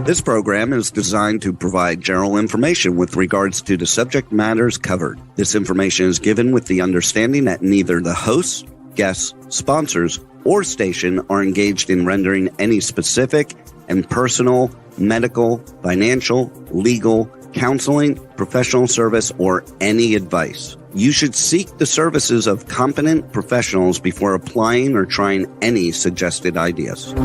This program is designed to provide general information with regards to the subject matters covered. This information is given with the understanding that neither the hosts, guests, sponsors, or station are engaged in rendering any specific and personal, medical, financial, legal, counseling, professional service, or any advice. You should seek the services of competent professionals before applying or trying any suggested ideas.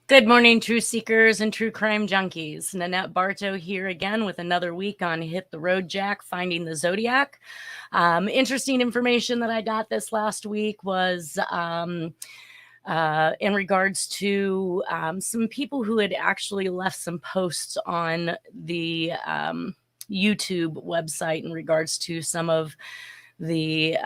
Good morning, truth seekers and true crime junkies. Nanette Bartow here again with another week on Hit the Road Jack, Finding the Zodiac. Interesting information that I got this last week was in regards to some people who had actually left some posts on the YouTube website in regards to some of the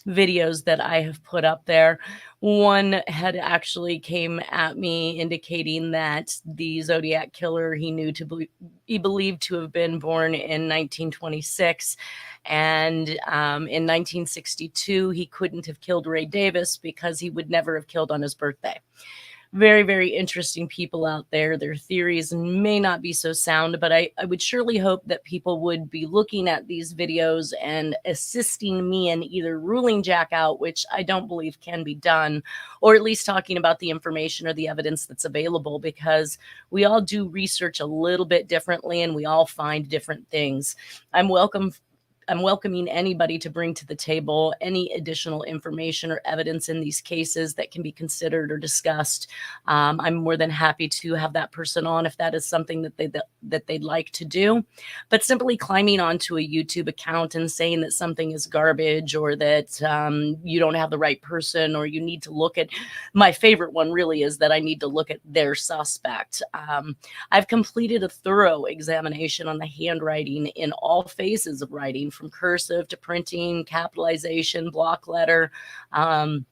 videos that I have put up there. One had actually came at me indicating that the Zodiac Killer he believed to have been born in 1926, and in 1962 he couldn't have killed Ray Davis because he would never have killed on his birthday. Very, very interesting people out there. Their theories may not be so sound, but I would surely hope that people would be looking at these videos and assisting me in either ruling Jack out, which I don't believe can be done, or at least talking about the information or the evidence that's available, because we all do research a little bit differently and we all find different things. I'm welcoming anybody to bring to the table any additional information or evidence in these cases that can be considered or discussed. I'm more than happy to have that person on if that is something that they'd like to do. But simply climbing onto a YouTube account and saying that something is garbage, or that you don't have the right person, or you need to look at, my favorite one really is that I need to look at their suspect. I've completed a thorough examination on the handwriting in all phases of writing, from cursive to printing, capitalization, block letter, diagram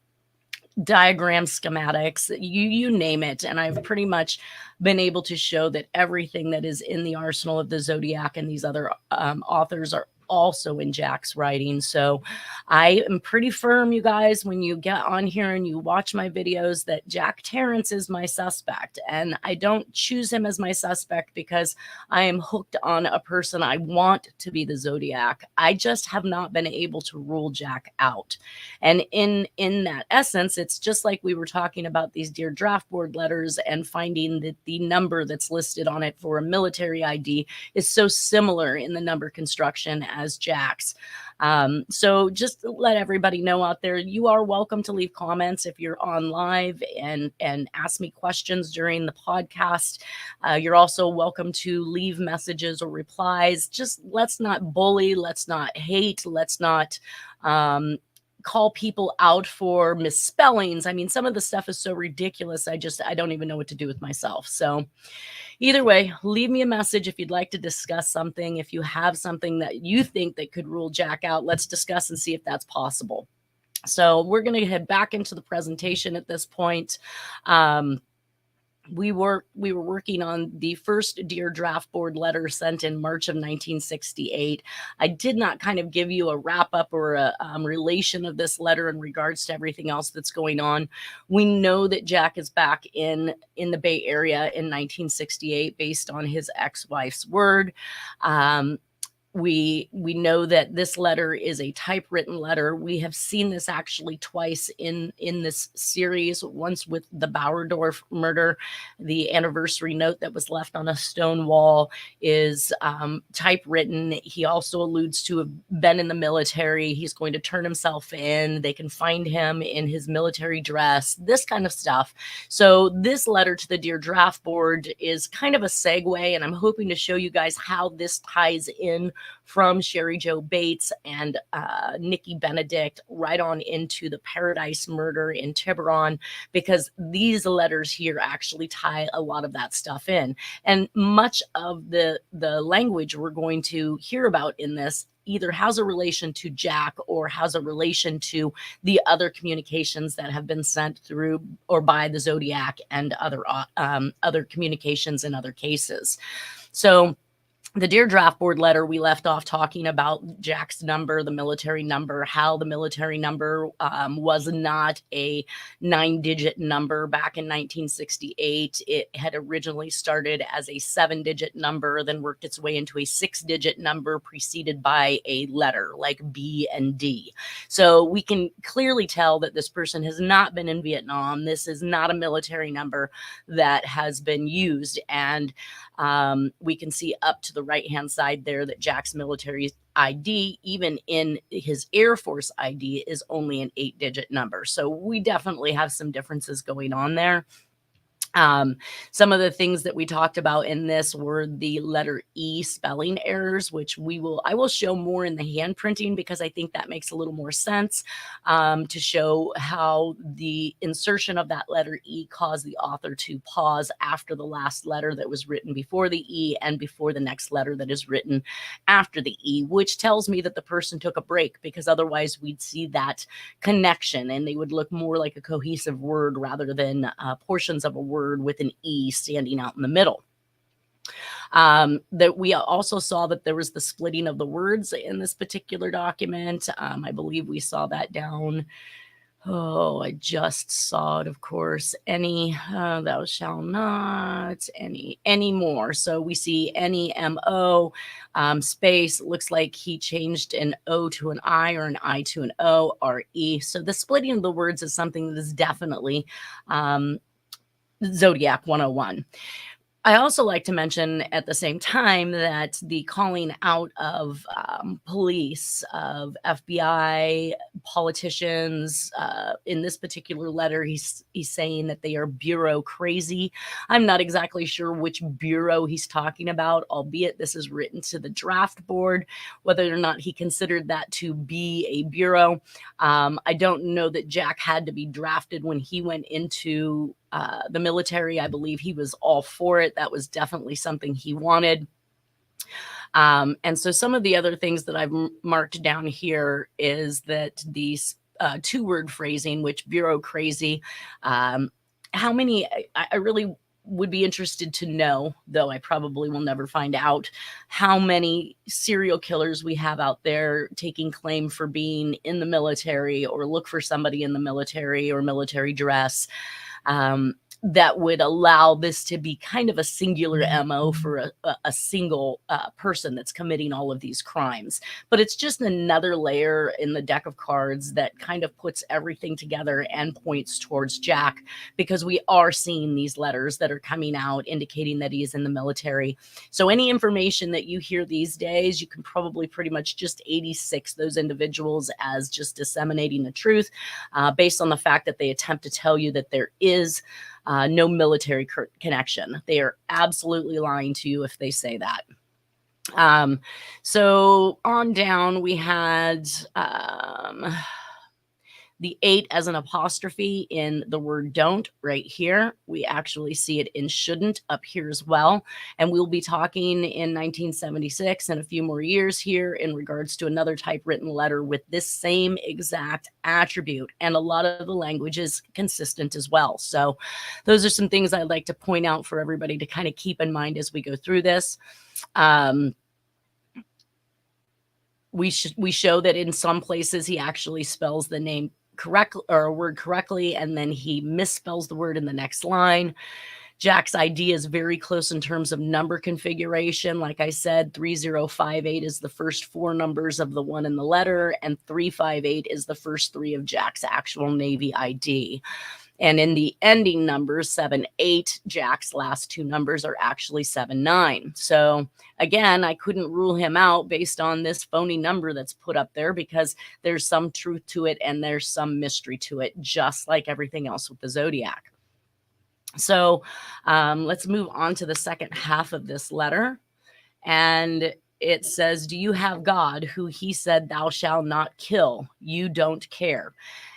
schematics, you name it. And I've pretty much been able to show that everything that is in the arsenal of the Zodiac and these other authors are also in Jack's writing. So I am pretty firm, you guys, when you get on here and you watch my videos, that Jack Tarrance is my suspect. And I don't choose him as my suspect because I am hooked on a person I want to be the Zodiac. I just have not been able to rule Jack out. And in that essence, it's just like we were talking about these Dear Draftboard letters and finding that the number that's listed on it for a military ID is so similar in the number construction as Jack's. So just let everybody know out there, you are welcome to leave comments if you're on live and ask me questions during the podcast. You're also welcome to leave messages or replies. Just let's not bully, let's not hate, let's not call people out for misspellings. I mean, some of the stuff is so ridiculous. I don't even know what to do with myself. So either way, leave me a message if you'd like to discuss something. If you have something that you think that could rule Jack out, let's discuss and see if that's possible. So we're going to head back into the presentation at this point. We were working on the first Dear Draftboard letter sent in March of 1968. I did not kind of give you a wrap up or a relation of this letter in regards to everything else that's going on. We know that Jack is back in the Bay Area in 1968 based on his ex-wife's word. We know that this letter is a typewritten letter. We have seen this actually twice in this series, once with the Bauerdorf murder. The anniversary note that was left on a stone wall is typewritten. He also alludes to have been in the military. He's going to turn himself in. They can find him in his military dress, this kind of stuff. So this letter to the Dear Draftboard is kind of a segue, and I'm hoping to show you guys how this ties in from Sherry Jo Bates and Nikki Benedict right on into the Paradise murder in Tiburon, because these letters here actually tie a lot of that stuff in. And much of the language we're going to hear about in this either has a relation to Jack or has a relation to the other communications that have been sent through or by the Zodiac and other communications in other cases. So the Dear Draftboard letter, we left off talking about Jack's number, the military number, how the military number was not a 9-digit number back in 1968. It had originally started as a 7-digit number, then worked its way into a 6-digit number preceded by a letter like B and D. So we can clearly tell that this person has not been in Vietnam. This is not a military number that has been used. And we can see up to the right-hand side there that Jack's military ID, even in his Air Force ID, is only an 8-digit number. So we definitely have some differences going on there. Some of the things that we talked about in this were the letter E spelling errors, which I will show more in the hand printing, because I think that makes a little more sense to show how the insertion of that letter E caused the author to pause after the last letter that was written before the E and before the next letter that is written after the E, which tells me that the person took a break, because otherwise we'd see that connection and they would look more like a cohesive word rather than portions of a word with an E standing out in the middle. That we also saw that there was the splitting of the words in this particular document. I believe we saw that down. Oh, I just saw it, of course. Any, thou shalt not, any more. So we see any MO space. Looks like he changed an O to an I or an I to an O, RE. So the splitting of the words is something that is definitely Zodiac 101. I also like to mention at the same time that the calling out of police, of FBI, politicians, in this particular letter, he's saying that they are bureaucrazy. I'm not exactly sure which bureau he's talking about, albeit this is written to the draft board. Whether or not he considered that to be a bureau, I don't know that Jack had to be drafted when he went into the military. I believe he was all for it. That was definitely something he wanted. And so some of the other things that I've marked down here is that these 2-word phrasing, which bureaucrazy, how many, I really would be interested to know, though I probably will never find out, how many serial killers we have out there taking claim for being in the military or look for somebody in the military or military dress. That would allow this to be kind of a singular MO for a single person that's committing all of these crimes. But it's just another layer in the deck of cards that kind of puts everything together and points towards Jack, because we are seeing these letters that are coming out indicating that he is in the military. So any information that you hear these days, you can probably pretty much just 86 those individuals as just disseminating the truth, based on the fact that they attempt to tell you that there is no military connection. They are absolutely lying to you if they say that. So on down, we had the 8 as an apostrophe in the word don't right here. We actually see it in shouldn't up here as well. And we'll be talking in 1976 and a few more years here in regards to another typewritten letter with this same exact attribute. And a lot of the language is consistent as well. So those are some things I'd like to point out for everybody to kind of keep in mind as we go through this. We show that in some places he actually spells the name correctly or a word correctly, and then he misspells the word in the next line. Jack's ID is very close in terms of number configuration. Like I said, 3058 is the first 4 numbers of the one in the letter, and 358 is the first 3 of Jack's actual Navy ID. And in the ending numbers, 78, Jack's last 2 numbers are actually 79. So again, I couldn't rule him out based on this phony number that's put up there, because there's some truth to it and there's some mystery to it, just like everything else with the Zodiac. So let's move on to the second half of this letter. And it says, do you have God who he said, thou shalt not kill? You don't care.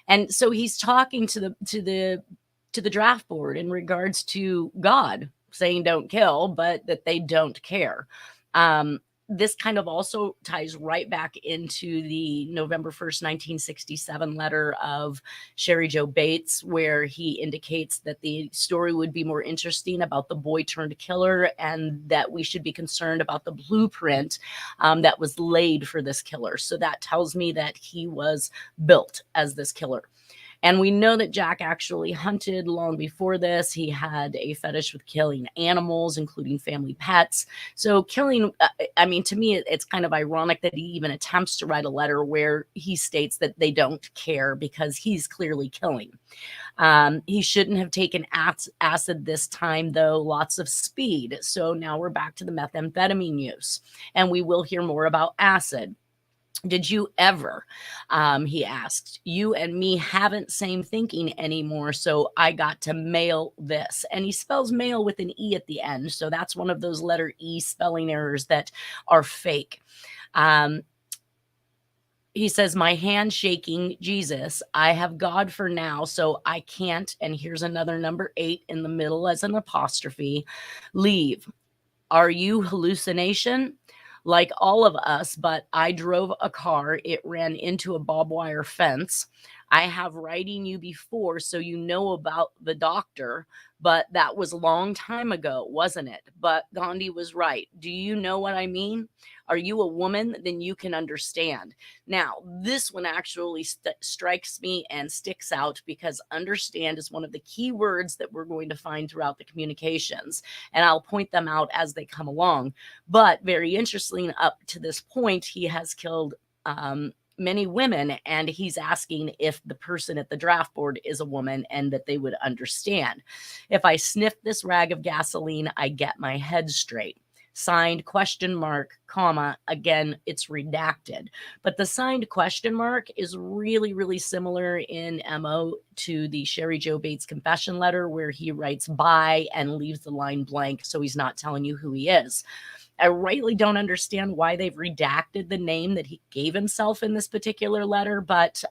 And so he's talking to the draft board in regards to God saying don't kill, but that they don't care. This kind of also ties right back into the November 1st, 1967 letter of Sherry Joe Bates, where he indicates that the story would be more interesting about the boy turned killer and that we should be concerned about the blueprint that was laid for this killer. So that tells me that he was built as this killer. And we know that Jack actually hunted long before this. He had a fetish with killing animals, including family pets. So killing, I mean, to me, it's kind of ironic that he even attempts to write a letter where he states that they don't care because he's clearly killing. He shouldn't have taken acid this time, though. Lots of speed. So now we're back to the methamphetamine use. And we will hear more about acid. Did you ever, he asked, you and me haven't same thinking anymore, so I got to mail this. And he spells mail with an E at the end, so that's one of those letter E spelling errors that are fake. He says, my hand shaking, Jesus, I have God for now, so I can't, and here's another number 8 in the middle as an apostrophe, leave. Are you hallucination? Like all of us, but I drove a car. It ran into a barbed wire fence. I have writing you before, so you know about the doctor, but that was a long time ago, wasn't it? But Gandhi was right. Do you know what I mean? Are you a woman? Then you can understand. Now, this one actually strikes me and sticks out because understand is one of the key words that we're going to find throughout the communications. And I'll point them out as they come along. But very interesting, up to this point, he has killed many women, and he's asking if the person at the draft board is a woman and that they would understand. If I sniff this rag of gasoline, I get my head straight. Signed question mark, comma, again, it's redacted. But the signed question mark is really, really similar in MO to the Sherry Joe Bates confession letter where he writes by and leaves the line blank, so he's not telling you who he is. I rightly don't understand why they've redacted the name that he gave himself in this particular letter, but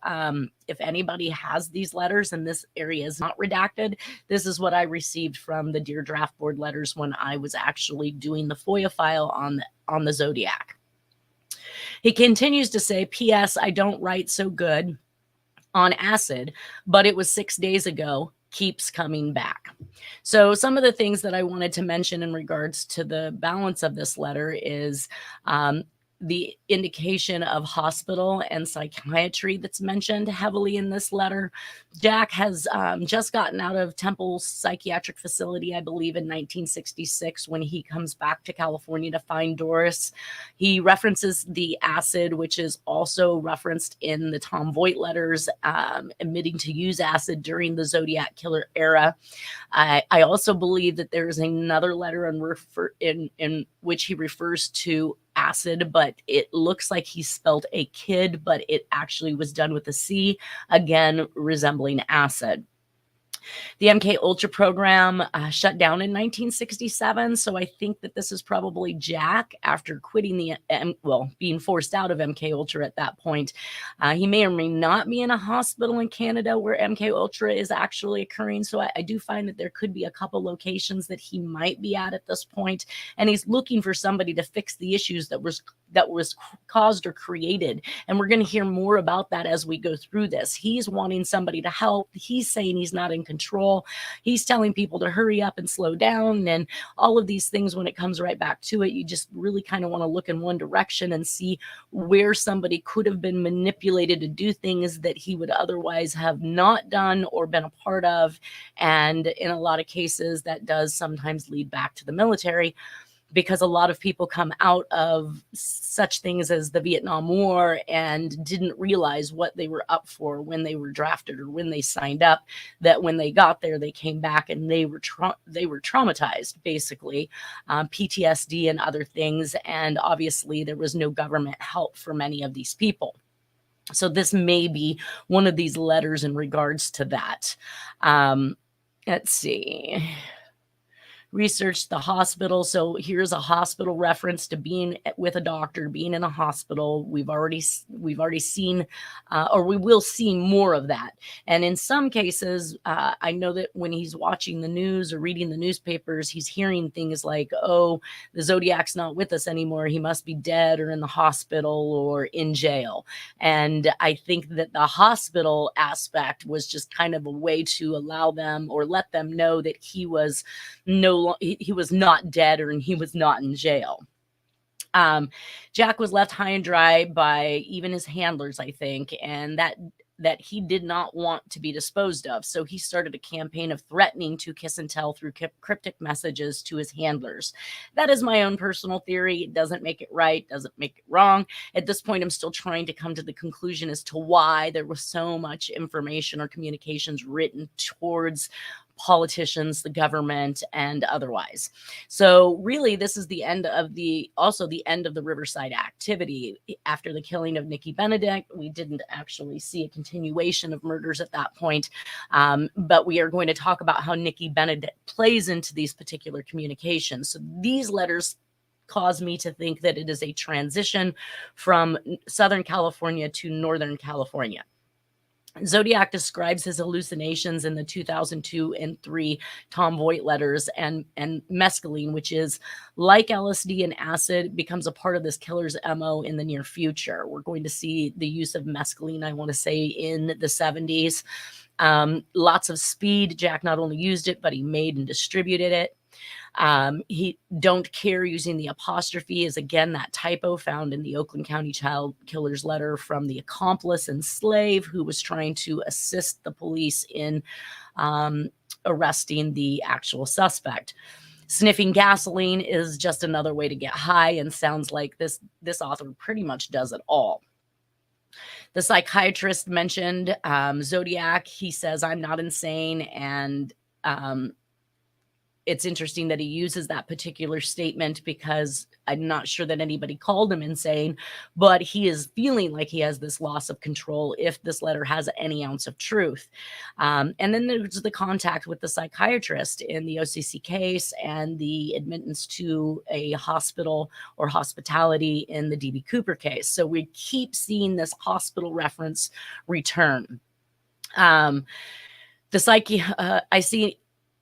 if anybody has these letters and this area is not redacted, this is what I received from the Dear Draft Board letters when I was actually doing the FOIA file on the Zodiac. He continues to say, P.S. I don't write so good on acid, but it was 6 days ago. Keeps coming back. So some of the things that I wanted to mention in regards to the balance of this letter is the indication of hospital and psychiatry that's mentioned heavily in this letter. Jack has just gotten out of Temple Psychiatric Facility, I believe, in 1966 when he comes back to California to find Doris. He references the acid, which is also referenced in the Tom Voigt letters, admitting to use acid during the Zodiac Killer era. I also believe that there is another letter in which he refers to acid, but it looks like he spelled a kid, but it actually was done with a C, again, resembling acid. The MK Ultra program shut down in 1967, so I think that this is probably Jack after quitting being forced out of MK Ultra at that point. He may or may not be in a hospital in Canada where MK Ultra is actually occurring, so I do find that there could be a couple locations that he might be at this point, and he's looking for somebody to fix the issues that was caused or created. And we're going to hear more about that as we go through this. He's wanting somebody to help. He's saying he's not in control. He's telling people to hurry up and slow down and all of these things. When it comes right back to it, you just really kind of want to look in one direction and see where somebody could have been manipulated to do things that he would otherwise have not done or been a part of. And in a lot of cases, that does sometimes lead back to the military, because a lot of people come out of such things as the Vietnam War and didn't realize what they were up for when they were drafted or when they signed up, that when they got there, they came back and they were traumatized, basically, PTSD and other things. And obviously there was no government help for many of these people. So this may be one of these letters in regards to that. Let's see. researched the hospital. So here's a hospital reference to being with a doctor, being in a hospital. We've already seen, or we will see more of that. And in some cases, I know that when he's watching the news or reading the newspapers, he's hearing things like, oh, the Zodiac's not with us anymore. He must be dead or in the hospital or in jail. And I think that the hospital aspect was just kind of a way to allow them or let them know that he was not dead or he was not in jail. Jack was left high and dry by even his handlers, I think, and that he did not want to be disposed of. So he started a campaign of threatening to kiss and tell through cryptic messages to his handlers. That is my own personal theory. It doesn't make it right, doesn't make it wrong. At this point, I'm still trying to come to the conclusion as to why there was so much information or communications written towards politicians, the government, and otherwise. So really, this is the end of the Riverside activity. After the killing of Nikki Benedict, we didn't actually see a continuation of murders at that point. But we are going to talk about how Nikki Benedict plays into these particular communications. So these letters cause me to think that it is a transition from Southern California to Northern California. Zodiac describes his hallucinations in the 2002 and 3 Tom Voigt letters, and mescaline, which is like LSD and acid, becomes a part of this killer's MO in the near future. We're going to see the use of mescaline, I want to say, in the 70s. Lots of speed. Jack not only used it, but he made and distributed it. He don't care using the apostrophe is again that typo found in the Oakland County child killer's letter from the accomplice and slave who was trying to assist the police in arresting the actual suspect. Sniffing gasoline is just another way to get high, and sounds like this author pretty much does it all. The psychiatrist mentioned Zodiac. He says, I'm not insane, and it's interesting that he uses that particular statement because I'm not sure that anybody called him insane, but he is feeling like he has this loss of control if this letter has any ounce of truth. And then there's the contact with the psychiatrist in the OCC case and the admittance to a hospital or hospitality in the DB Cooper case. So we keep seeing this hospital reference return. The psyche, I see.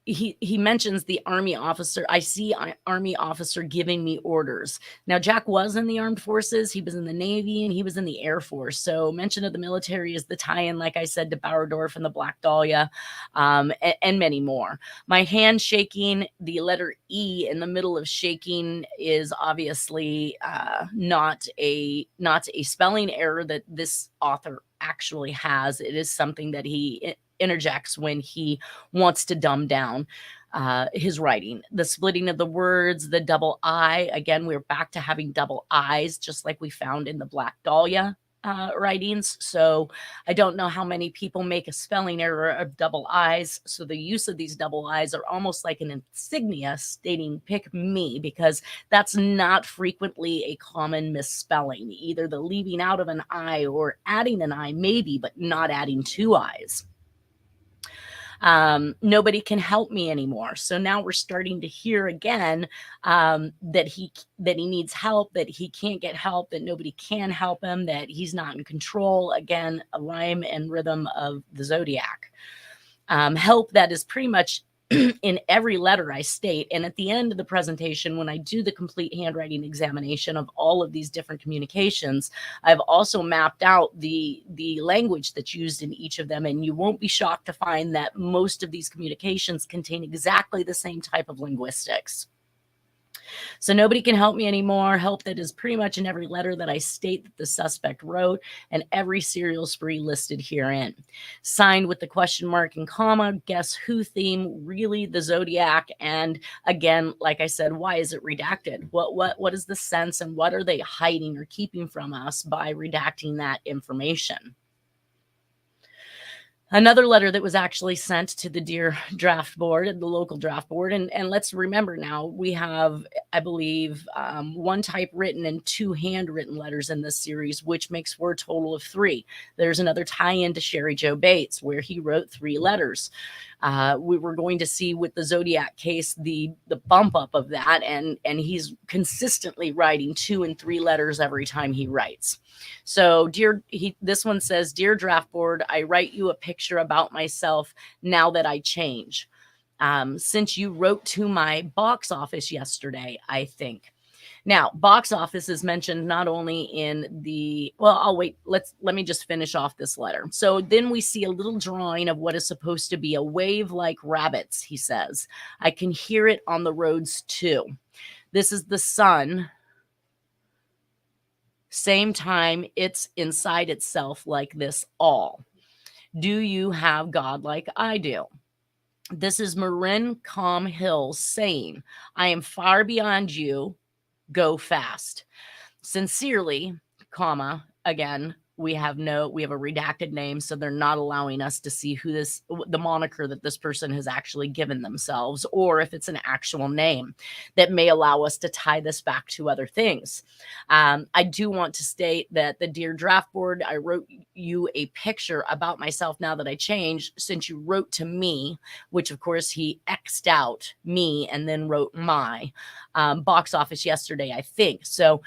He mentions the Army officer. I see an Army officer giving me orders. Now, Jack was in the armed forces. He was in the Navy and he was in the Air Force. So mention of the military is the tie-in, like I said, to Bauerdorf and the Black Dahlia, and many more. My hand shaking, the letter E in the middle of shaking is obviously not a spelling error that this author actually has. It is something that he interjects when he wants to dumb down his writing. The splitting of the words, the double I, again, we're back to having double I's, just like we found in the Black Dahlia writings. So I don't know how many people make a spelling error of double I's. So the use of these double I's are almost like an insignia stating pick me, because that's not frequently a common misspelling. Either the leaving out of an I or adding an I maybe, but not adding two I's. Nobody can help me anymore. So now we're starting to hear again that he needs help, that he can't get help, that nobody can help him, that he's not in control. Again, a rhyme and rhythm of the Zodiac. Help that is pretty much in every letter I state. And at the end of the presentation, when I do the complete handwriting examination of all of these different communications, I've also mapped out the language that's used in each of them. And you won't be shocked to find that most of these communications contain exactly the same type of linguistics. So nobody can help me anymore. Help that is pretty much in every letter that I state that the suspect wrote, and every serial spree listed herein. Signed with the question mark and comma, guess who theme, really the Zodiac. And again, like I said, why is it redacted? What is the sense, and what are they hiding or keeping from us by redacting that information? Another letter that was actually sent to the Deer Draft Board, the local draft board. And let's remember now, we have, I believe, one typewritten and 2 handwritten letters in this series, which makes for a total of 3. There's another tie-in to Sherry Joe Bates, where he wrote 3 letters. We were going to see with the Zodiac case the bump up of that, and he's consistently writing 2 and 3 letters every time he writes. So this one says, "Dear Draft Board, I write you a picture about myself now that I change. Since you wrote to my box office yesterday, I think." Now, box office is mentioned not only in the, well, I'll wait. Let me just finish off this letter. So then we see a little drawing of what is supposed to be a wave like rabbits, he says. "I can hear it on the roads too. This is the sun. Same time, it's inside itself like this all. Do you have God like I do? This is Marin Calm Hills saying, I am far beyond you. Go fast. Sincerely, comma, again, we have a redacted name, so they're not allowing us to see the moniker that this person has actually given themselves, or if it's an actual name that may allow us to tie this back to other things. I do want to state that the Dear Draft Board, I wrote you a picture about myself now that I changed, since you wrote to me, which of course he X'd out me and then wrote my box office yesterday, I think. So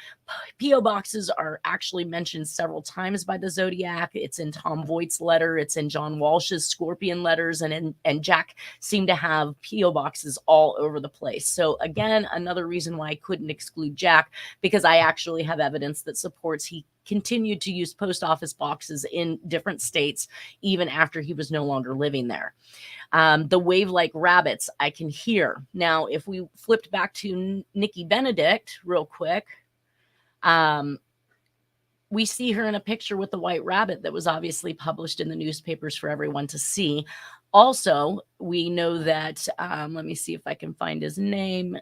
P.O. boxes are actually mentioned several times by the Zodiac. It's in Tom Voigt's letter. It's in John Walsh's Scorpion letters. And Jack seemed to have P.O. boxes all over the place. So again, another reason why I couldn't exclude Jack, because I actually have evidence that supports he continued to use post office boxes in different states, even after he was no longer living there. The wave like rabbits, I can hear. Now, if we flipped back to Nikki Benedict real quick, we see her in a picture with the white rabbit that was obviously published in the newspapers for everyone to see. Also, we know that, let me see if I can find his name.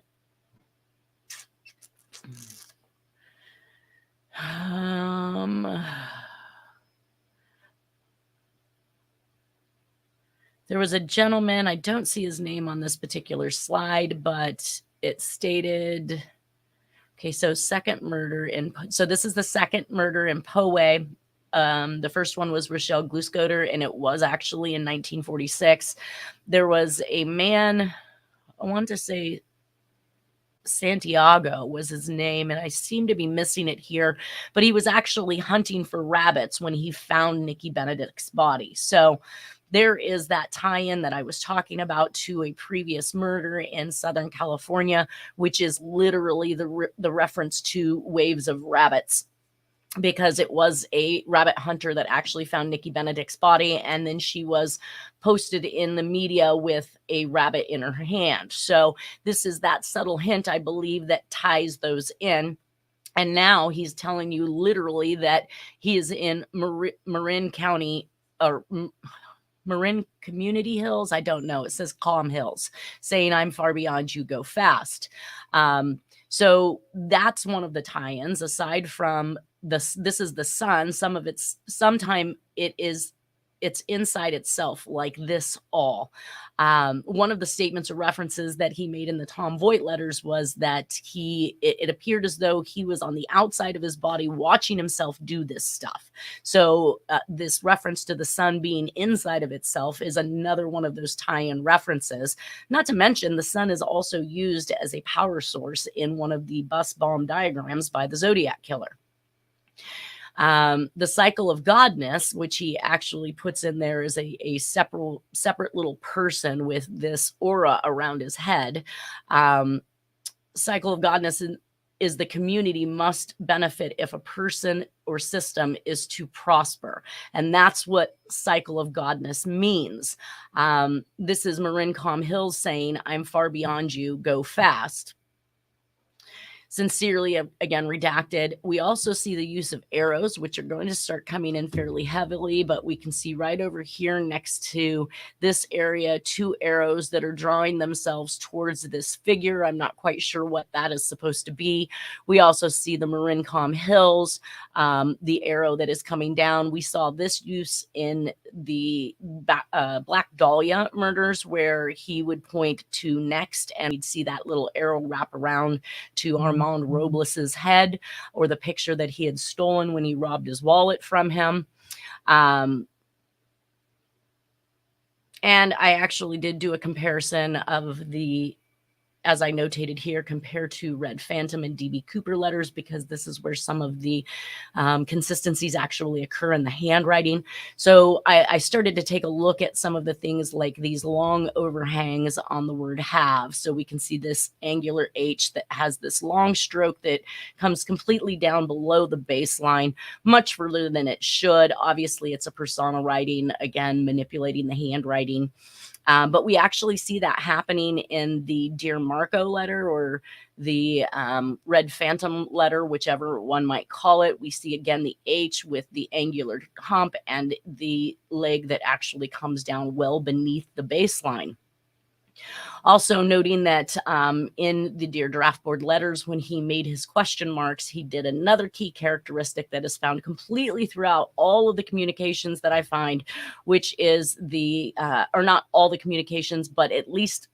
There was a gentleman, I don't see his name on this particular slide, but it stated, okay, so second murder so this is the second murder in Poway. The first one was Rochelle Gluscoder, and it was actually in 1946. There was a man, I want to say Santiago was his name, and I seem to be missing it here, but he was actually hunting for rabbits when he found Nikki Benedict's body. So there is that tie-in that I was talking about to a previous murder in Southern California, which is literally the reference to waves of rabbits, because it was a rabbit hunter that actually found Nikki Benedict's body, and then she was posted in the media with a rabbit in her hand. So this is that subtle hint, I believe, that ties those in. And now he's telling you literally that he is in Marin County, or Marin Community Hills. I don't know. It says Calm Hills, saying I'm far beyond you, go fast. So that's one of the tie-ins, aside from this is the sun. Sometime it's inside itself like this all. One of the statements or references that he made in the Tom Voight letters was that it appeared as though he was on the outside of his body watching himself do this stuff. So this reference to the sun being inside of itself is another one of those tie-in references. Not to mention, the sun is also used as a power source in one of the bus bomb diagrams by the Zodiac Killer. The cycle of godness, which he actually puts in there, is a separate little person with this aura around his head. Cycle of godness is the community must benefit if a person or system is to prosper. And that's what cycle of godness means. This is Marin Calm Hills saying, I'm far beyond you, go fast. Sincerely, again, redacted. We also see the use of arrows, which are going to start coming in fairly heavily, but we can see right over here next to this area, 2 arrows that are drawing themselves towards this figure. I'm not quite sure what that is supposed to be. We also see the Marincom Hills, the arrow that is coming down. We saw this use in the Black Dahlia murders, where he would point to next and we'd see that little arrow wrap around to Armand Robles's head, or the picture that he had stolen when he robbed his wallet from him. And I actually did do a comparison of the, as I notated here, compared to Red Phantom and DB Cooper letters, because this is where some of the consistencies actually occur in the handwriting. So I started to take a look at some of the things like these long overhangs on the word have. So we can see this angular H that has this long stroke that comes completely down below the baseline, much further than it should. Obviously, it's a persona writing, again, manipulating the handwriting. But we actually see that happening in the Dear Marco letter, or the Red Phantom letter, whichever one might call it. We see again the H with the angular hump and the leg that actually comes down well beneath the baseline. Also noting that in the Dear Draftboard letters, when he made his question marks, he did another key characteristic that is found completely throughout all of the communications that I find, which is the, or not all the communications, but at least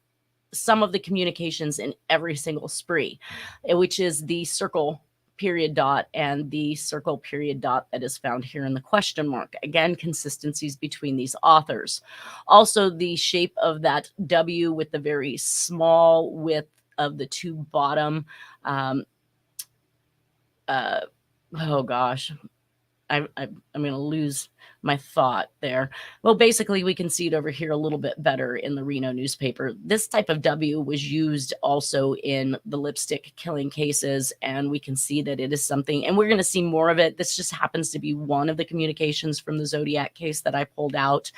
some of the communications in every single spree, which is the circle period dot and the circle period dot that is found here in the question mark. Again, consistencies between these authors. Also, the shape of that W with the very small width of the 2 bottom. Oh gosh, I'm going to lose my thought there. Well, basically, we can see it over here a little bit better in the Reno newspaper. This type of W was used also in the lipstick killing cases, and we can see that it is something, and we're going to see more of it. This just happens to be one of the communications from the Zodiac case that I pulled out,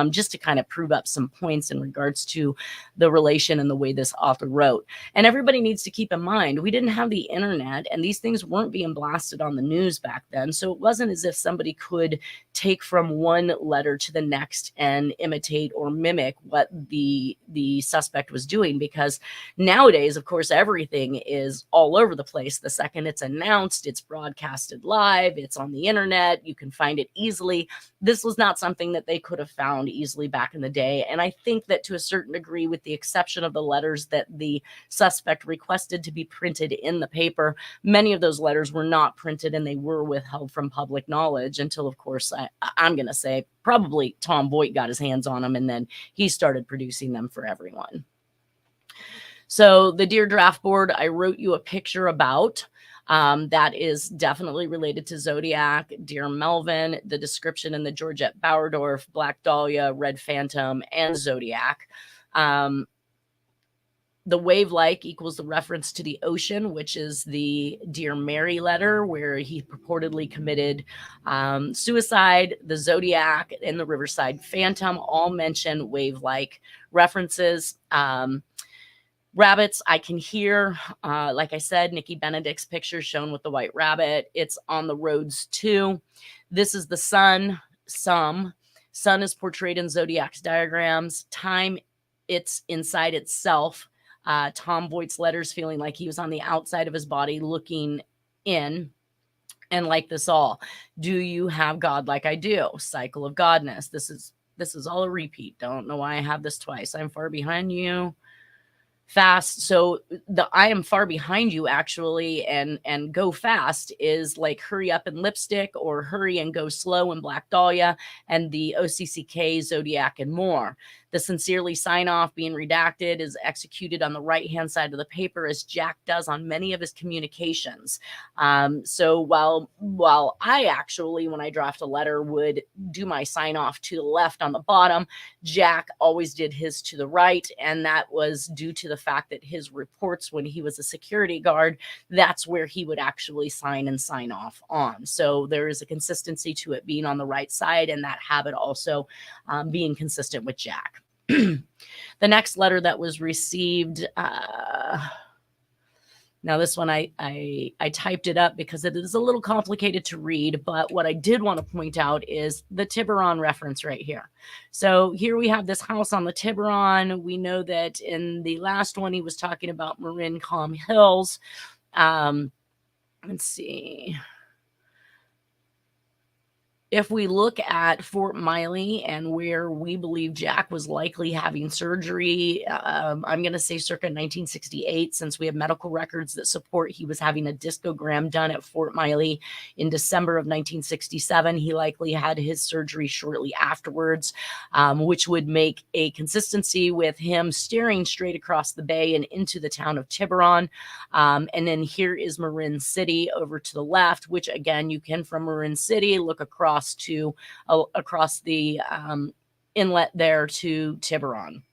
just to kind of prove up some points in regards to the relation and the way this author wrote. And everybody needs to keep in mind, we didn't have the internet, and these things weren't being blasted on the news back then, so it wasn't as if somebody could take from one letter to the next and imitate or mimic what the suspect was doing, because nowadays, of course, everything is all over the place. The second it's announced, it's broadcasted live, it's on the internet, you can find it easily. This was not something that they could have found easily back in the day, and I think that to a certain degree, with the exception of the letters that the suspect requested to be printed in the paper, many of those letters were not printed and they were withheld from public knowledge until, of course, I'm going to say probably Tom Voigt got his hands on them, and then he started producing them for everyone. So the Dear Draftboard, I wrote you a picture about. That is definitely related to Zodiac, Dear Melvin, the description in the Georgette Bauerdorf, Black Dahlia, Red Phantom, and Zodiac. The wave-like equals the reference to the ocean, which is the Dear Mary letter, where he purportedly committed suicide. The Zodiac and the Riverside Phantom all mention wave-like references. Rabbits, I can hear, like I said, Nikki Benedict's picture shown with the white rabbit. It's on the roads too. This is the sun. Sun is portrayed in Zodiac's diagrams. Time, it's inside itself. Tom Voigt's letters feeling like he was on the outside of his body looking in. And like this all, do you have God like I do? Cycle of Godness. This is all a repeat. Don't know why I have this twice. I'm far behind you. Fast. So the I am far behind you actually, and go fast is like hurry up in Lipstick, or hurry and go slow in Black Dahlia, and the OCCK, Zodiac, and more. The sincerely sign off being redacted is executed on the right hand side of the paper, as Jack does on many of his communications. So while I actually, when I draft a letter, would do my sign off to the left on the bottom, Jack always did his to the right, and that was due to the fact that his reports when he was a security guard, that's where he would actually sign and sign off on. So there is a consistency to it being on the right side, and that habit also being consistent with Jack. The next letter that was received, Now, this one, I typed it up because it is a little complicated to read, but what I did want to point out is the Tiburon reference right here. So here we have this house on the Tiburon. We know that in the last one, he was talking about Marin Calm Hills. Let's see. If we look at Fort Miley and where we believe Jack was likely having surgery, I'm going to say circa 1968, since we have medical records that support he was having a discogram done at Fort Miley in December of 1967. He likely had his surgery shortly afterwards, which would make a consistency with him staring straight across the bay and into the town of Tiburon. And then here is Marin City over to the left, which again, you can from Marin City look across the inlet there to Tiburon.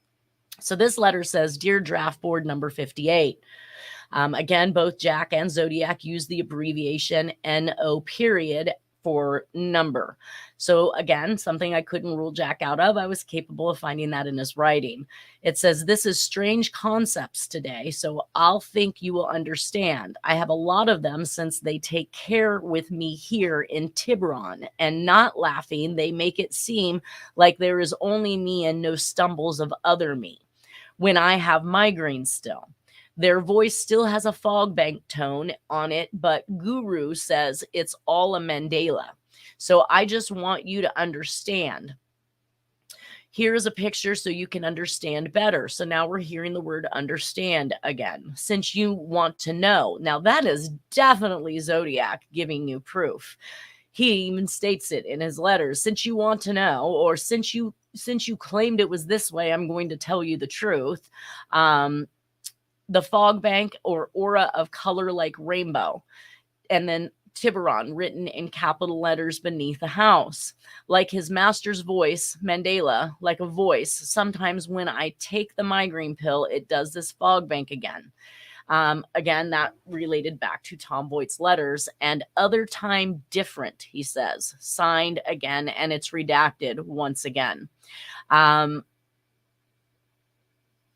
So this letter says, "Dear Draftboard number 58." Again, both Jack and Zodiac use the abbreviation NO period for number. So again, something I couldn't rule Jack out of. I was capable of finding that in his writing. It says, "This is strange concepts today, so I'll think you will understand. I have a lot of them since they take care with me here in Tiburon, and not laughing, they make it seem like there is only me and no stumbles of other me when I have migraines still. Their voice still has a fog bank tone on it, but Guru says it's all a Mandela. So I just want you to understand. Here is a picture so you can understand better." So now we're hearing the word understand again. "Since you want to know." Now that is definitely Zodiac giving you proof. He even states it in his letters. "Since you want to know," or since you claimed it was this way, I'm going to tell you the truth. The fog bank or aura of color like rainbow. And then Tiburon written in capital letters beneath the house. "Like his master's voice, Mandela, like a voice. Sometimes when I take the migraine pill, it does this fog bank again." Again, that related back to Tom Voigt's letters. "And other time different," he says. Signed again, and it's redacted once again. I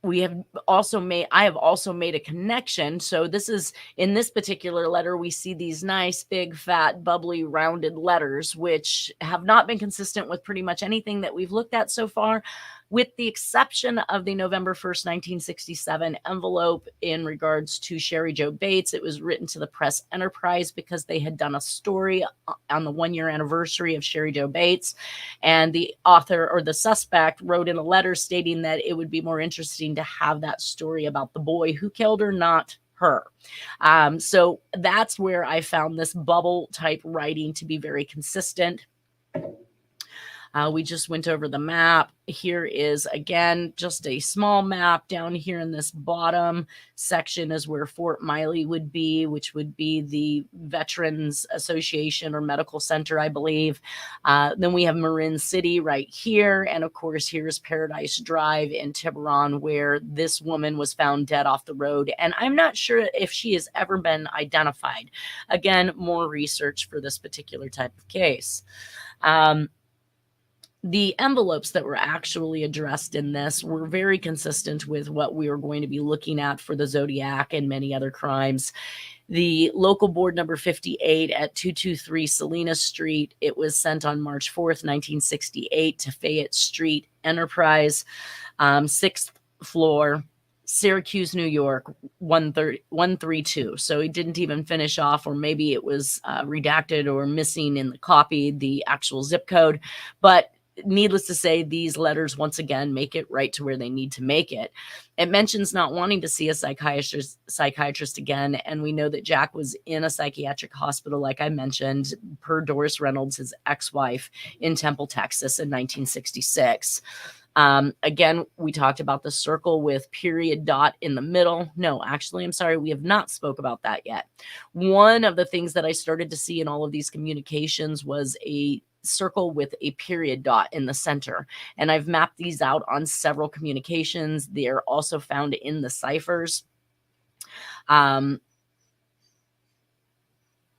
have also made a connection. So this is, in this particular letter, we see these nice, big, fat, bubbly, rounded letters, which have not been consistent with pretty much anything that we've looked at so far, with the exception of the November 1st, 1967 envelope in regards to Sherry Jo Bates. It was written to the Press Enterprise because they had done a story on the 1-year anniversary of Sherry Jo Bates. And the author, or the suspect, wrote in a letter stating that it would be more interesting to have that story about the boy who killed her, not her. So that's where I found this bubble type writing to be very consistent. We just went over the map. Here is, again, just a small map. Down here in this bottom section is where Fort Miley would be, which would be the Veterans Association or Medical Center, I believe. Then we have Marin City right here. And of course, here's Paradise Drive in Tiburon, where this woman was found dead off the road. And I'm not sure if she has ever been identified. Again, more research for this particular type of case. The envelopes that were actually addressed in this were very consistent with what we were going to be looking at for the Zodiac and many other crimes. The local board number 58 at 223 Salinas Street, it was sent on March 4th, 1968 to Fayette Street Enterprise, 6th floor, Syracuse, New York, 132. So he didn't even finish off, or maybe it was redacted or missing in the copy, the actual zip code. But needless to say, these letters once again make it right to where they need to make it. It mentions not wanting to see a psychiatrist again, and we know that Jack was in a psychiatric hospital, like I mentioned, per Doris Reynolds, his ex-wife, in Temple, Texas in 1966. Again, we talked about the circle with period dot in the middle. No, actually, I'm sorry, we have not spoke about that yet. One of the things that I started to see in all of these communications was a circle with a period dot in the center. And I've mapped these out on several communications. They're also found in the ciphers.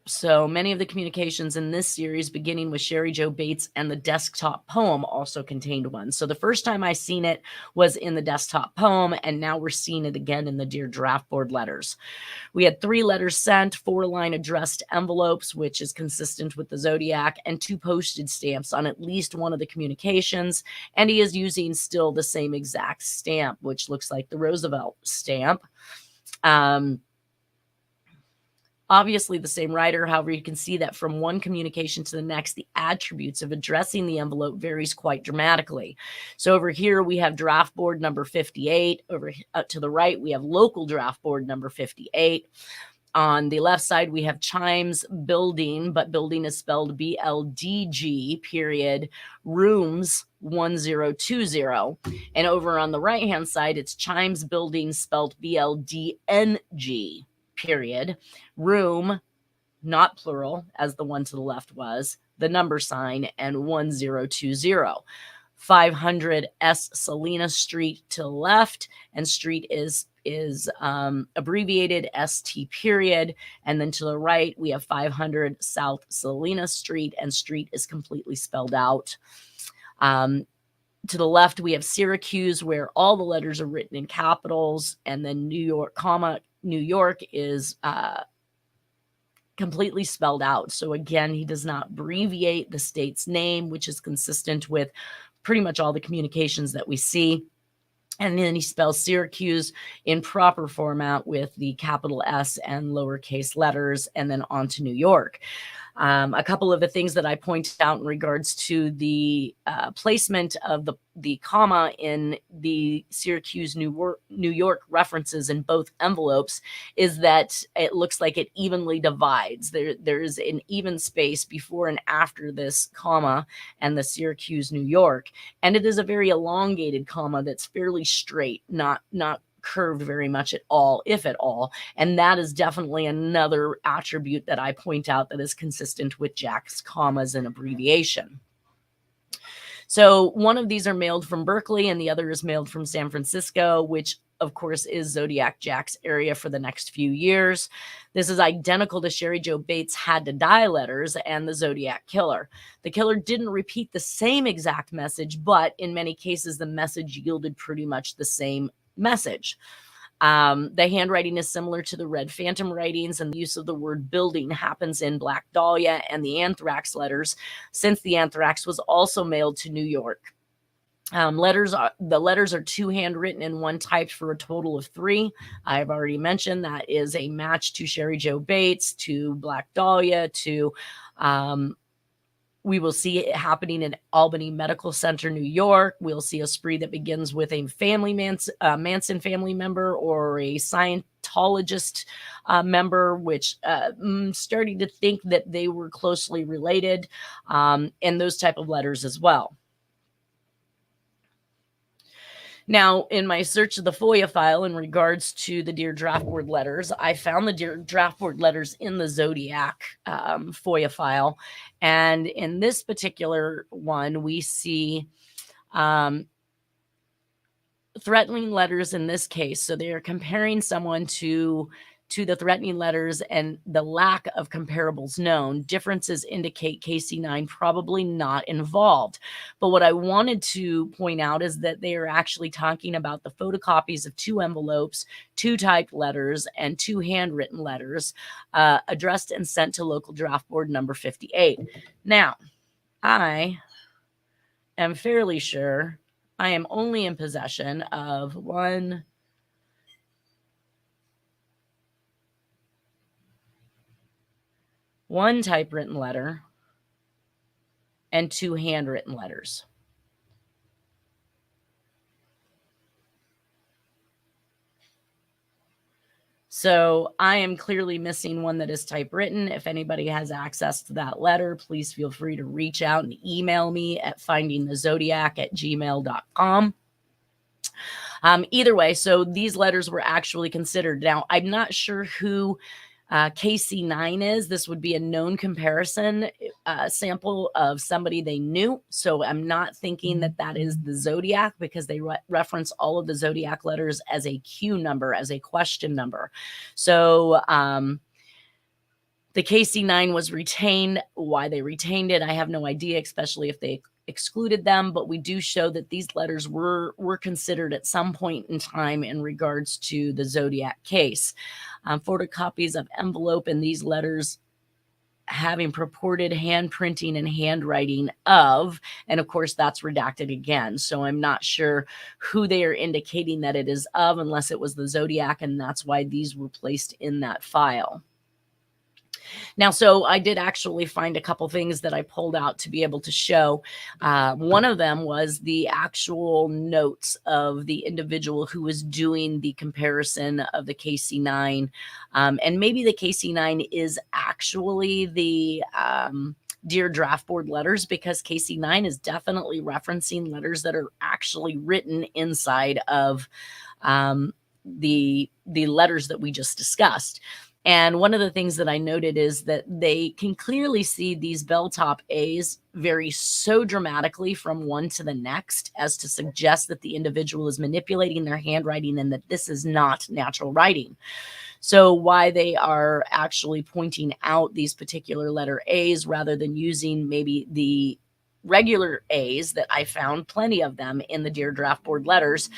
So many of the communications in this series, beginning with Sherry Jo Bates and the desktop poem, also contained one. So the first time I seen it was in the desktop poem, and now we're seeing it again in the Dear Draftboard letters. We had 3 letters sent, 4-line addressed envelopes, which is consistent with the Zodiac, and 2 postage stamps on at least one of the communications. And he is using still the same exact stamp, which looks like the Roosevelt stamp. Obviously the same writer. However, you can see that from one communication to the next, the attributes of addressing the envelope varies quite dramatically. So over here, we have Draftboard number 58. Over to the right, we have local Draftboard number 58. On the left side, we have Chimes Building, but building is spelled BLDG, period, rooms 1020. And over on the right-hand side, it's Chimes Building spelled BLDNG, period, room, not plural, as the one to the left was, the number sign, and 1020. 500 S Salina Street to the left, and street is abbreviated ST, period. And then to the right, we have 500 South Salina Street, and street is completely spelled out. To the left, we have Syracuse, where all the letters are written in capitals, and then New York, comma, New York is completely spelled out. So again, he does not abbreviate the state's name, which is consistent with pretty much all the communications that we see. And then he spells Syracuse in proper format with the capital S and lowercase letters, and then on to New York. A couple of the things that I pointed out in regards to the placement of the comma in the Syracuse, New York references in both envelopes is that it looks like it evenly divides. There is an even space before and after this comma and the Syracuse, New York. And it is a very elongated comma that's fairly straight, not curved very much at all, if at all. And that is definitely another attribute that I point out that is consistent with Jack's commas and abbreviation. So one of these are mailed from Berkeley and the other is mailed from San Francisco, which of course is Zodiac Jack's area for the next few years. This is identical to Sherry Jo Bates' Had to Die letters and the Zodiac Killer. The killer didn't repeat the same exact message, but in many cases, the message yielded pretty much the same message. The handwriting is similar to the Red Phantom writings, and the use of the word building happens in Black Dahlia and the Anthrax letters, since the Anthrax was also mailed to New York. The letters are 2 handwritten and 1 typed for a total of 3. I've already mentioned that is a match to Sherry Jo Bates, to Black Dahlia, to we will see it happening in Albany Medical Center, New York. We'll see a spree that begins with a Manson family member or a Scientologist member, which starting to think that they were closely related, and those type of letters as well. Now, in my search of the FOIA file in regards to the Dear Draftboard letters, I found the Dear Draftboard letters in the Zodiac FOIA file. And in this particular one, we see threatening letters in this case. So they are comparing someone to the threatening letters and the lack of comparables known. Differences indicate KC9 probably not involved. But what I wanted to point out is that they are actually talking about the photocopies of 2 envelopes, 2 typed letters, and 2 handwritten letters addressed and sent to local Draftboard number 58. Now, I am fairly sure I am only in possession of one typewritten letter and 2 handwritten letters. So I am clearly missing one that is typewritten. If anybody has access to that letter, please feel free to reach out and email me at findingthezodiac@gmail.com. Either way, so these letters were actually considered. Now, I'm not sure who KC9 is. This would be a known comparison sample of somebody they knew. So I'm not thinking that that is the Zodiac, because they reference all of the Zodiac letters as a Q number, as a question number. So The KC9 was retained. Why they retained it, I have no idea, especially if they excluded them, but we do show that these letters were considered at some point in time in regards to the Zodiac case. Photocopies of envelope and these letters having purported handprinting and handwriting of, and of course that's redacted again. So I'm not sure who they are indicating that it is of, unless it was the Zodiac, and that's why these were placed in that file. Now, so I did actually find a couple things that I pulled out to be able to show. One of them was the actual notes of the individual who was doing the comparison of the KC9. And maybe the KC9 is actually the Dear Draftboard letters, because KC9 is definitely referencing letters that are actually written inside of the letters that we just discussed. And one of the things that I noted is that they can clearly see these bell top A's vary so dramatically from one to the next as to suggest that the individual is manipulating their handwriting and that this is not natural writing. So why they are actually pointing out these particular letter A's rather than using maybe the regular A's that I found plenty of them in the Dear Draftboard letters,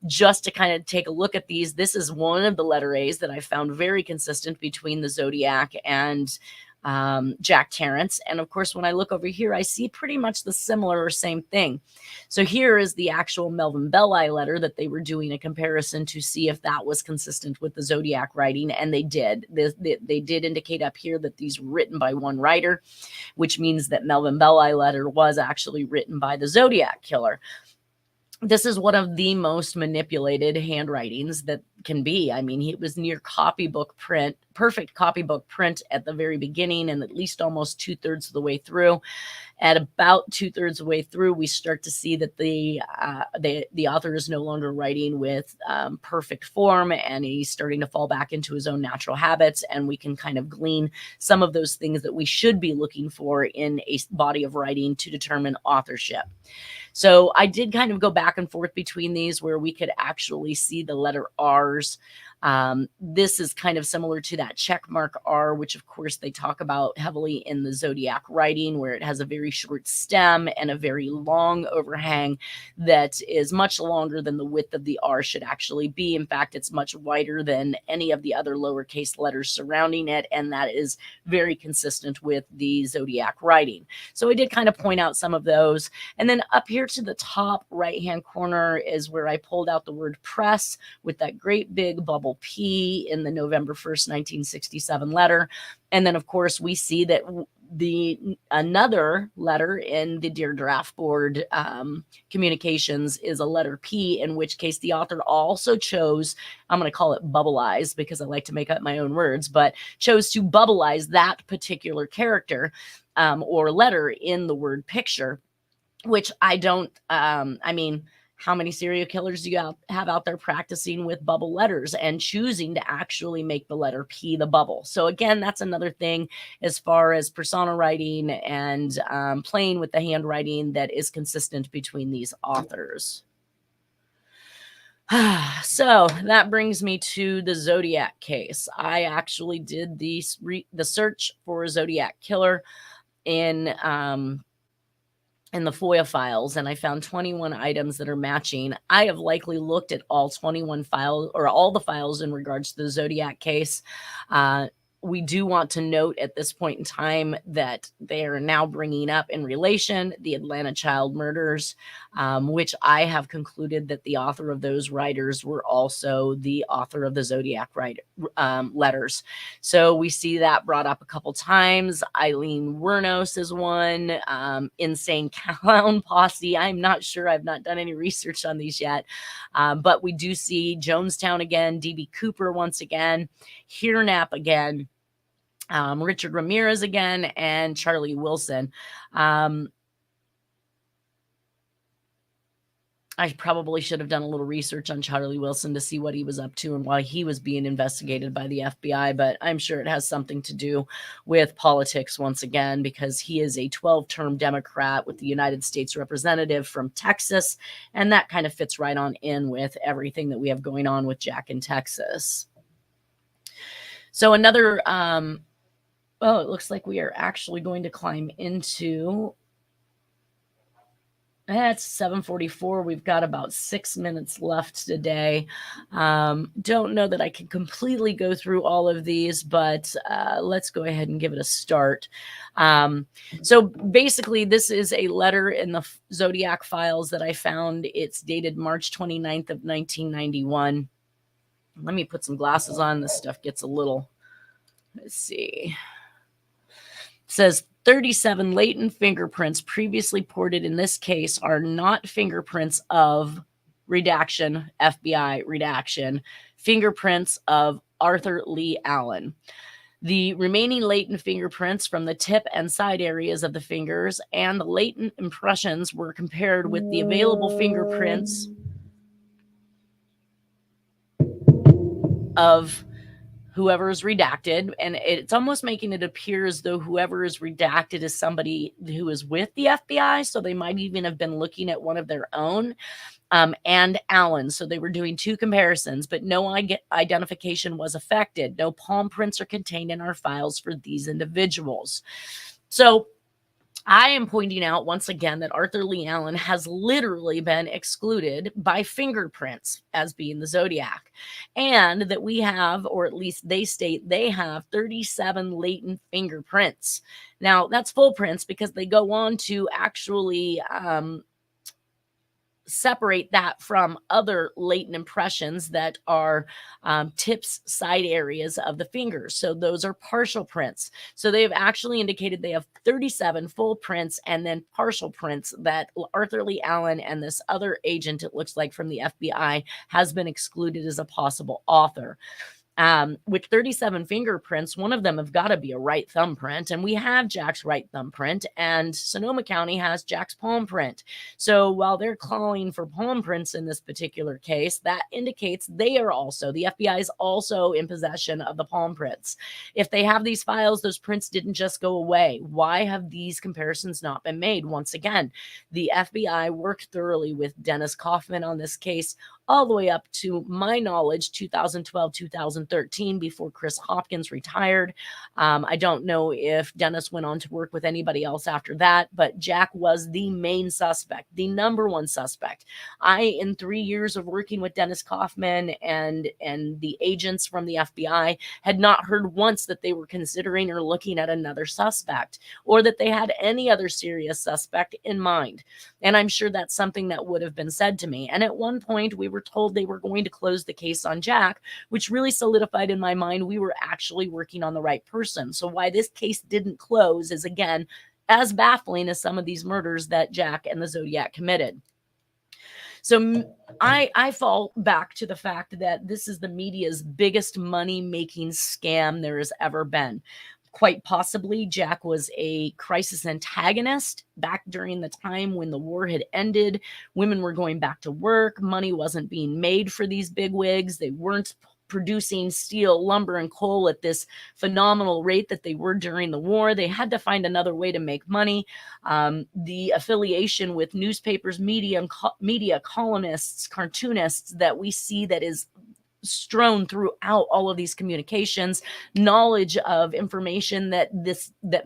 just to kind of take a look at these. This is one of the letter A's that I found very consistent between the Zodiac and Jack Tarrance. And of course, when I look over here, I see pretty much the similar or same thing. So here is the actual Melvin Belli letter that they were doing a comparison to see if that was consistent with the Zodiac writing. And they did. They did indicate up here that these were written by one writer, which means that Melvin Belli letter was actually written by the Zodiac Killer. This is one of the most manipulated handwritings that can be. I mean, it was near copybook print, perfect copybook print at the very beginning, and at least almost 2/3 of the way through. At about 2/3 of the way through, we start to see that the author is no longer writing with perfect form, and he's starting to fall back into his own natural habits. And we can kind of glean some of those things that we should be looking for in a body of writing to determine authorship. So I did kind of go back and forth between these where we could actually see the letter R's. This is kind of similar to that check mark R, which of course they talk about heavily in the Zodiac writing, where it has a very short stem and a very long overhang that is much longer than the width of the R should actually be. In fact, it's much wider than any of the other lowercase letters surrounding it, and that is very consistent with the Zodiac writing. So I did kind of point out some of those. And then up here to the top right-hand corner is where I pulled out the word press with that great big bubble P in the November 1st, 1967 letter. And then, of course, we see that another letter in the Dear Draftboard communications is a letter P, in which case the author also chose, I'm going to call it bubbleize because I like to make up my own words, but chose to bubbleize that particular character or letter in the word picture, which I don't, I mean, how many serial killers do you have out there practicing with bubble letters and choosing to actually make the letter P the bubble? So again, that's another thing as far as persona writing and playing with the handwriting that is consistent between these authors. So that brings me to the Zodiac case. I actually did the search for Zodiac Killer in the FOIA files, and I found 21 items that are matching. I have likely looked at all 21 files or all the files in regards to the Zodiac case. We do want to note at this point in time that they are now bringing up in relation the Atlanta child murders, which I have concluded that the author of those writers were also the author of the Zodiac letters. So we see that brought up a couple times. Eileen Wuornos is one. Insane Clown Posse. I'm not sure. I've not done any research on these yet. But we do see Jonestown again, D.B. Cooper once again, Hirnap again, Richard Ramirez again, and Charlie Wilson. I probably should have done a little research on Charlie Wilson to see what he was up to and why he was being investigated by the FBI, but I'm sure it has something to do with politics once again, because he is a 12-term Democrat with the United States representative from Texas, and that kind of fits right on in with everything that we have going on with Jack in Texas. So another Oh, it looks like we are actually going to climb into... It's 7:44. We've got about 6 minutes left today. Don't know that I can completely go through all of these, but let's go ahead and give it a start. So basically, this is a letter in the Zodiac files that I found. It's dated March 29th of 1991. Let me put some glasses on. This stuff gets a little... Let's see. It says 37 latent fingerprints previously ported in this case are not fingerprints of redaction, FBI redaction, fingerprints of Arthur Lee Allen. The remaining latent fingerprints from the tip and side areas of the fingers and the latent impressions were compared with the available fingerprints of whoever is redacted, and it's almost making it appear as though whoever is redacted is somebody who is with the FBI, so they might even have been looking at one of their own, and Allen. So they were doing two comparisons, but no identification was affected. No palm prints are contained in our files for these individuals. So I am pointing out once again that Arthur Lee Allen has literally been excluded by fingerprints as being the Zodiac, and that we have, or at least they state they have 37 latent fingerprints. Now that's full prints because they go on to actually separate that from other latent impressions that are tips, side areas of the fingers. So those are partial prints. So they have actually indicated they have 37 full prints and then partial prints that Arthur Lee Allen and this other agent, it looks like from the FBI, has been excluded as a possible author. With 37 fingerprints, one of them have got to be a right thumbprint, and we have Jack's right thumbprint, and Sonoma County has Jack's palm print. So while they're calling for palm prints in this particular case, that indicates they are also, the FBI is also in possession of the palm prints. If they have these files, those prints didn't just go away. Why have these comparisons not been made? Once again, the FBI worked thoroughly with Dennis Kaufman on this case, all the way up to my knowledge, 2012, 2013, before Chris Hopkins retired. I don't know if Dennis went on to work with anybody else after that, but Jack was the main suspect, the number one suspect. In 3 years of working with Dennis Kaufman and the agents from the FBI, had not heard once that they were considering or looking at another suspect, or that they had any other serious suspect in mind. And I'm sure that's something that would have been said to me. And at one point, we were told they were going to close the case on Jack, which really solidified in my mind we were actually working on the right person. So why this case didn't close is, again, as baffling as some of these murders that Jack and the Zodiac committed. So I fall back to the fact that this is the media's biggest money-making scam there has ever been. Quite possibly, Jack was a crisis antagonist back during the time when the war had ended. Women were going back to work. Money wasn't being made for these bigwigs. They weren't producing steel, lumber, and coal at this phenomenal rate that they were during the war. They had to find another way to make money. The affiliation with newspapers, media, columnists, cartoonists that we see that is strewn throughout all of these communications, knowledge of information that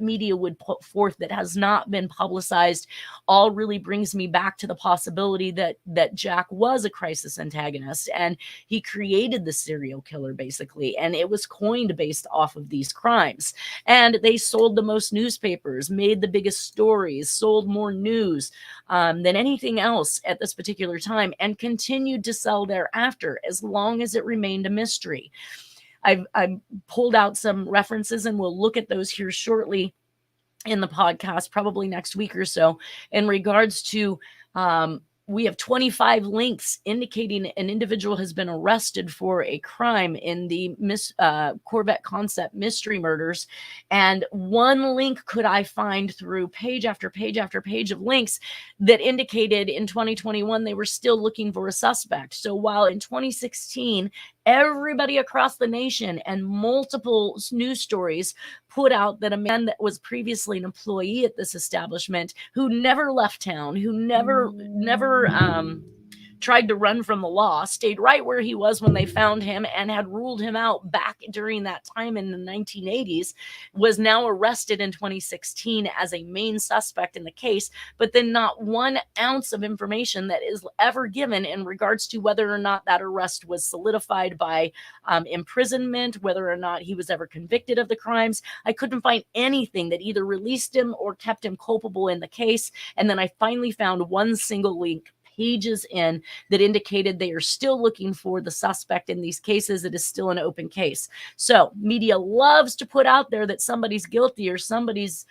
media would put forth that has not been publicized, all really brings me back to the possibility that Jack was a crisis antagonist, and he created the serial killer basically, and it was coined based off of these crimes. And they sold the most newspapers, made the biggest stories, sold more news than anything else at this particular time, and continued to sell thereafter as long as it remained a mystery. I've pulled out some references, and we'll look at those here shortly in the podcast, probably next week or so, in regards to we have 25 links indicating an individual has been arrested for a crime in the Corvette Concept mystery murders. And one link could I find through page after page after page of links that indicated in 2021 they were still looking for a suspect. So while in 2016, everybody across the nation and multiple news stories put out that a man that was previously an employee at this establishment, who never left town, who never tried to run from the law, stayed right where he was when they found him, and had ruled him out back during that time in the 1980s, was now arrested in 2016 as a main suspect in the case, but then not 1 ounce of information that is ever given in regards to whether or not that arrest was solidified by imprisonment, whether or not he was ever convicted of the crimes. I couldn't find anything that either released him or kept him culpable in the case. And then I finally found one single link pages in that indicated they are still looking for the suspect in these cases. It is still an open case. So media loves to put out there that somebody's guilty or somebody's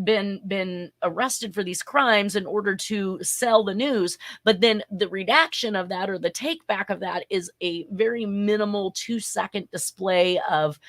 been arrested for these crimes in order to sell the news, but then the redaction of that or the take back of that is a very minimal 2-second display of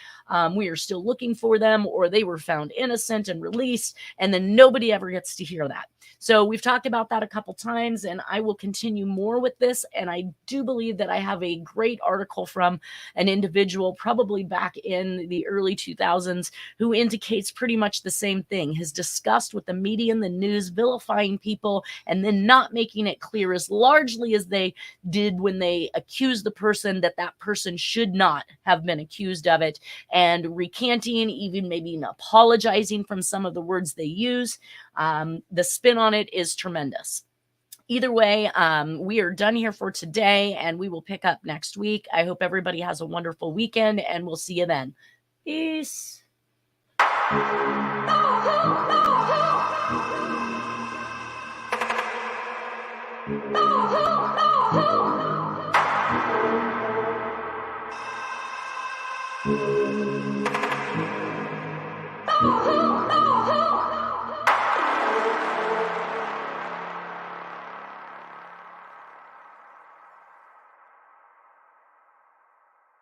we are still looking for them, or they were found innocent and released, and then nobody ever gets to hear that. So we've talked about that a couple times, and I will continue more with this. And I do believe that I have a great article from an individual probably back in the early 2000s who indicates pretty much the same thing. His disgust with the media and the news vilifying people and then not making it clear as largely as they did when they accused the person that that person should not have been accused of it, and recanting, even maybe apologizing from some of the words they use. The spin on it is tremendous. Either way, we are done here for today, and we will pick up next week. I hope everybody has a wonderful weekend, and we'll see you then. Peace.